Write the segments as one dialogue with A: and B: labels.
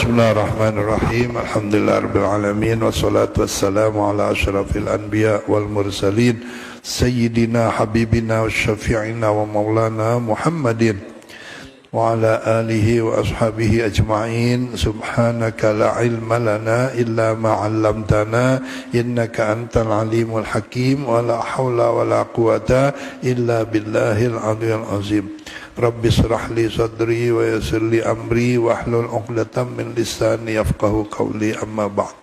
A: Bismillahirrahmanirrahim. Alhamdulillah rabbil alamin wassalatu wassalamu ala asyrafil anbiya wal mursalin sayyidina habibina wa syafi'ina wa maulana Muhammadin wa ala alihi wa ashabihi ajma'in. Subhanaka la ilma lana illa ma 'allamtana innaka antal alimul hakim wa la haula wa la quwata illa billahil aliyyil azim. Rabbi shrah li sadri wa yassir li amri wahlul 'uqdatam min lisani yafqahu qawli, amma ba'd.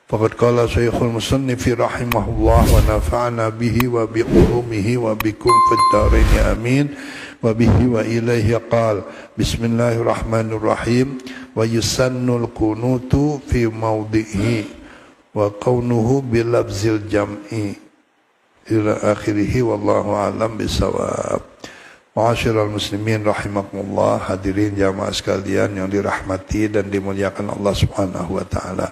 A: Faqad qala Syekhul Musannif rahimahullah wa nafa'ana bihi wa bi ulumihi wa bikum fid dharain amin. Wa bihi wa ilaihi qala bismillahirrahmanirrahim wa yusannul kunutu fi mawdihi wa kaunuhu bilabzil jam'i ila akhirih wallahu a'lam bisawab. Ma'asyiral muslimin rahimakumullah, hadirin jamaah sekalian yang dirahmati dan dimuliakan Allah Subhanahu wa taala.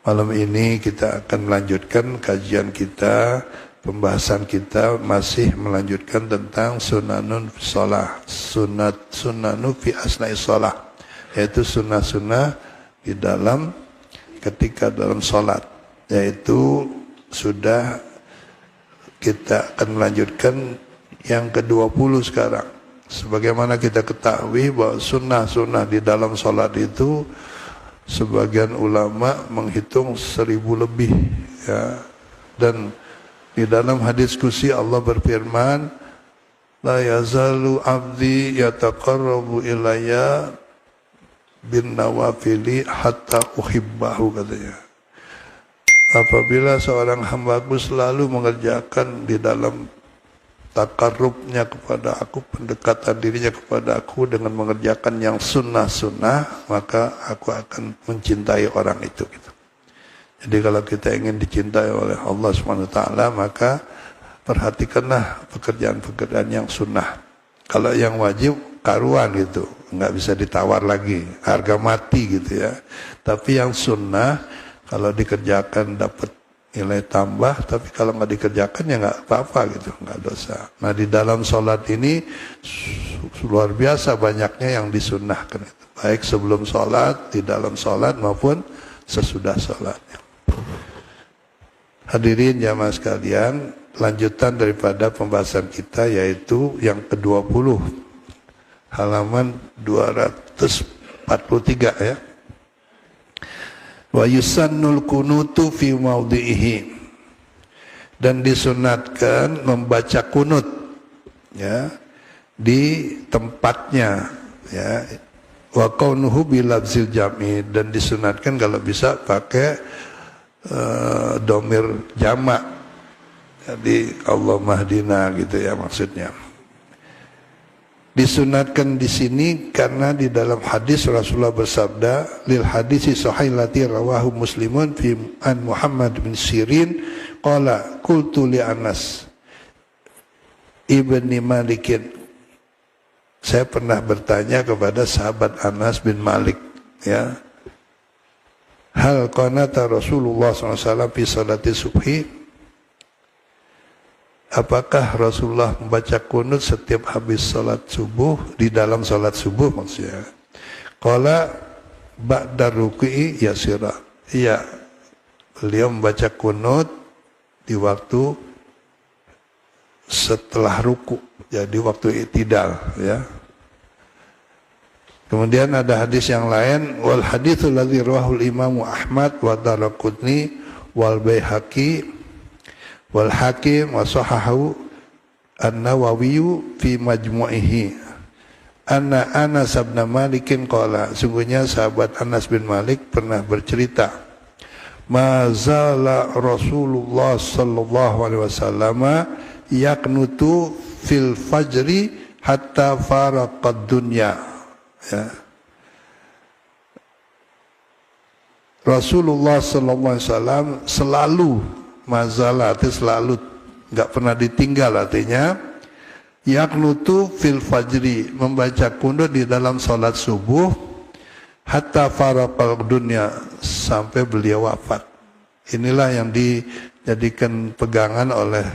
A: Malam ini kita akan melanjutkan kajian kita, pembahasan kita masih melanjutkan tentang sunanun shalah, sunanu fi asna'i shalah, yaitu sunnah-sunnah di dalam ketika dalam salat, yaitu sudah kita akan melanjutkan yang ke-20 sekarang. Sebagaimana kita ketahui bahwa sunnah-sunnah di dalam sholat itu sebagian ulama menghitung 1000 lebih, ya. Dan di dalam hadis qudsi Allah berfirman, la yazalu abdi yataqarrabu ilayya bin nawafili hatta uhibbahu, katanya. Apabila seorang hambaku selalu mengerjakan di dalam takarrubnya kepada aku, pendekatan dirinya kepada aku dengan mengerjakan yang sunnah-sunnah, maka aku akan mencintai orang itu, gitu. Jadi kalau kita ingin dicintai oleh Allah SWT, maka perhatikanlah pekerjaan-pekerjaan yang sunnah. Kalau yang wajib karuan gitu, nggak bisa ditawar lagi, harga mati gitu ya. Tapi yang sunnah kalau dikerjakan dapat nilai tambah, tapi kalau nggak dikerjakan ya nggak apa-apa gitu, nggak dosa. Nah, di dalam sholat ini luar biasa banyaknya yang disunnahkan, baik sebelum sholat, di dalam sholat maupun sesudah sholatnya. Hadirin jamaah sekalian, lanjutan daripada pembahasan kita yaitu yang ke-20, halaman 243 ya. Wa yusannul kunutu fi mawdihi, dan disunatkan membaca kunut, ya, di tempatnya, ya. Wa kaunuhu bilabzil jam'i, dan disunatkan kalau bisa pakai domir jamak, jadi Allah mahdina gitu ya maksudnya. Disunatkan di sini karena di dalam hadis Rasulullah bersabda, lil hadisi sahih lati rawahu Muslimun fi an Muhammad bin Sirin qala qultu li Anas ibni Malikin, saya pernah bertanya kepada sahabat Anas bin Malik, ya, hal qanata Rasulullah SAW fi salati subhi, apakah Rasulullah membaca kunut setiap habis salat subuh, di dalam salat subuh maksudnya? Qala ba'da ruku'i yasira, iya, beliau membaca kunut di waktu setelah ruku, jadi waktu i'tidal, ya. Kemudian ada hadis yang lain, wal haditsul ladzi rawahul Imam Ahmad wa Daraqutni wal Baihaqi wal Hakim wa sahahu An-Nawawi fi majmu'ihi anna Anas bin Malikin qala, sungguhnya sahabat Anas bin Malik pernah bercerita, ma zala Rasulullah sallallahu alaihi wasallam yaqnutu fil fajri hatta faraqad dunya, ya. Rasulullah sallallahu alaihi wasallam selalu mazalah, artinya selalu, nggak pernah ditinggal, artinya yaqnutu fil fajri, membaca kunut di dalam salat subuh, hatta faraqal dunya, sampai beliau wafat. Inilah yang dijadikan pegangan oleh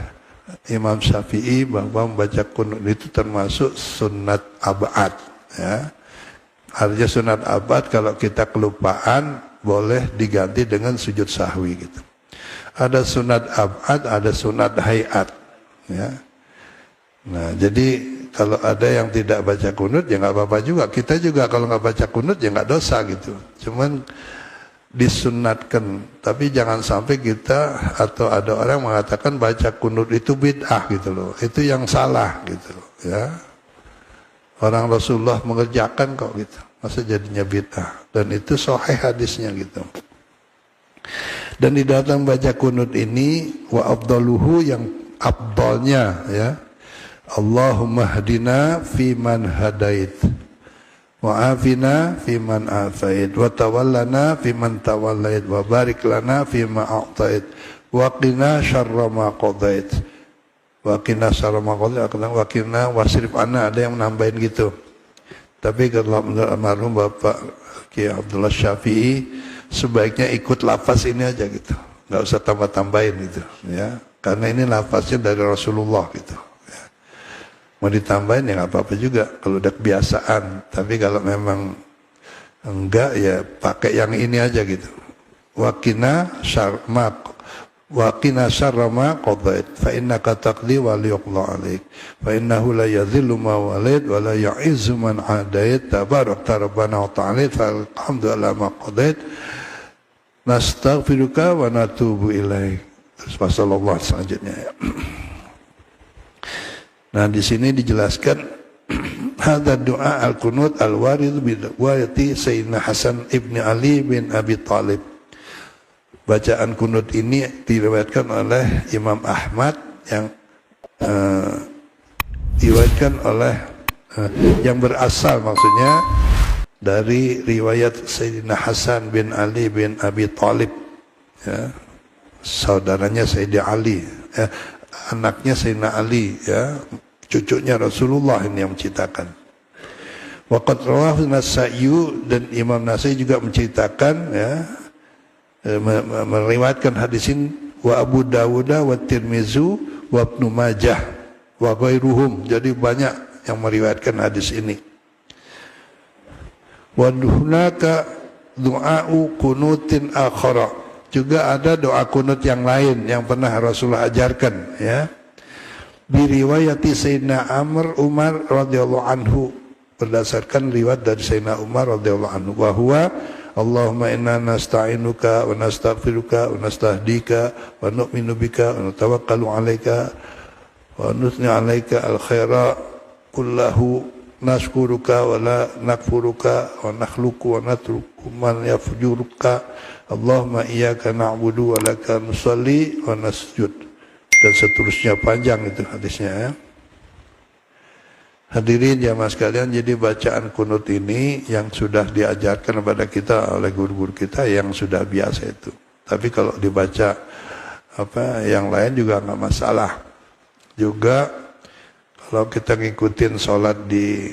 A: Imam Syafi'i bahwa membaca kunut itu termasuk sunnat ab'ad, ya. Artinya sunat abad kalau kita kelupaan boleh diganti dengan sujud sahwi gitu. Ada sunat abad, ada sunat hayat, ya. Nah, jadi kalau ada yang tidak baca kunut ya nggak apa-apa juga. Kita juga kalau nggak baca kunut ya nggak dosa gitu. Cuman disunatkan, tapi jangan sampai kita atau ada orang mengatakan baca kunut itu bid'ah gitu loh. Itu yang salah gitu, ya. Orang Rasulullah mengerjakan kok gitu. Masa jadinya bid'ah? Dan itu sahih hadisnya gitu. Dan di dalam baca kunut ini wa afdaluhu, yang afdalnya ya, Allahumma hadina fi man hadait wa afina fi man afait wa tawallana fi man tawallait wa barik lana fi ma a'tait wa qina syarra ma qadait wa qina syarra ma qadait wa qina wasrif anna. Ada yang nambahin gitu. Tapi kalau menurut almarhum Bapak Kiai Abdullah Syafi'i sebaiknya ikut lafaz ini aja gitu, nggak usah tambah-tambahin gitu, ya. Karena ini lafaznya dari Rasulullah gitu. Ya. Mau ditambahin ya nggak apa-apa juga kalau udah kebiasaan. Tapi kalau memang enggak ya pakai yang ini aja gitu. Wakina syarmak. Wa qina syarra ma qadait fa innaka taqdi wa la yuqda alaik fa innahu la yadhillu ma walid wa la yu'izzu man adait tabarakta rabbana wa ta'ala fa alhamdulillah ma qadait nastaghfiruka wa natubu ilaik. Terus sallallahu selanjutnya ya. Nah di sini dijelaskan hadza doa al-qunut al-warid bi riwayati Sayyidina Hasan ibn Ali bin Abi Thalib. Bacaan kunut ini diriwayatkan oleh Imam Ahmad, yang diriwayatkan oleh yang berasal maksudnya dari riwayat Sayyidina Hasan bin Ali bin Abi Thalib, ya, saudaranya Sayyidina Ali, anaknya Sayyidina Ali, ya, cucunya Rasulullah ini yang menceritakan. Waqad rawahu Nasai, dan Imam Nasai juga menceritakan, ya, meriwayatkan hadis ini, wa Abu Dawud wa Tirmizi wa Ibnu Majah wa ghairuhum. Jadi banyak yang meriwayatkan hadis ini. Wa hunaka du'a'u kunutin akhara. Juga ada doa kunut yang lain yang pernah Rasulullah ajarkan, ya. Bi riwayati Sayyidina Umar radhiyallahu anhu, berdasarkan riwayat dari Sayyidina Umar radhiyallahu anhu, wa huwa Allahumma inna nasta'inuka wa nastaghfiruka wa nastahdika wa nu'minu bika wa natawakkalu 'alaika wa nusni 'alaika al-khaira kullahu nashkuruka wa la nakfuruka wa nakhluqu wa natruku man yafjuruka Allahumma iyyaka na'budu wa laka nusalli wa nasjud. Dan seterusnya, panjang itu hadisnya, ya. Hadirin jamaah sekalian, jadi bacaan kunut ini yang sudah diajarkan kepada kita oleh guru-guru kita yang sudah biasa itu. Tapi kalau dibaca yang lain juga nggak masalah. Juga kalau kita ngikutin sholat di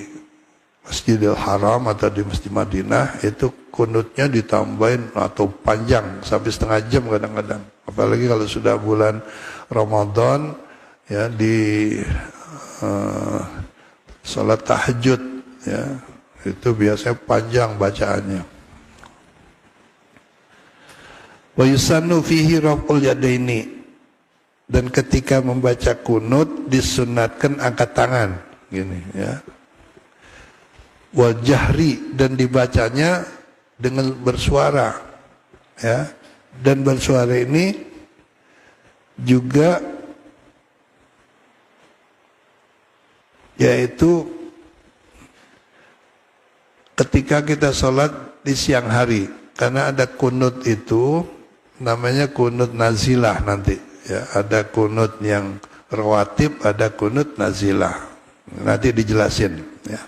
A: Masjidil Haram atau di Masjid Madinah, itu kunutnya ditambahin atau panjang sampai setengah jam kadang-kadang. Apalagi kalau sudah bulan Ramadan, ya, di salat tahajud, ya, itu biasanya panjang bacaannya. Wa yusannu fihi raf'ul yadaini, dan ketika membaca kunut disunatkan angkat tangan gini, ya. Wal jahri, dan dibacanya dengan bersuara, ya. Dan bersuara ini juga yaitu ketika kita sholat di siang hari, karena ada kunut itu namanya kunut nazilah nanti, ya. Ada kunut yang rawatib, ada kunut nazilah, nanti dijelasin, ya.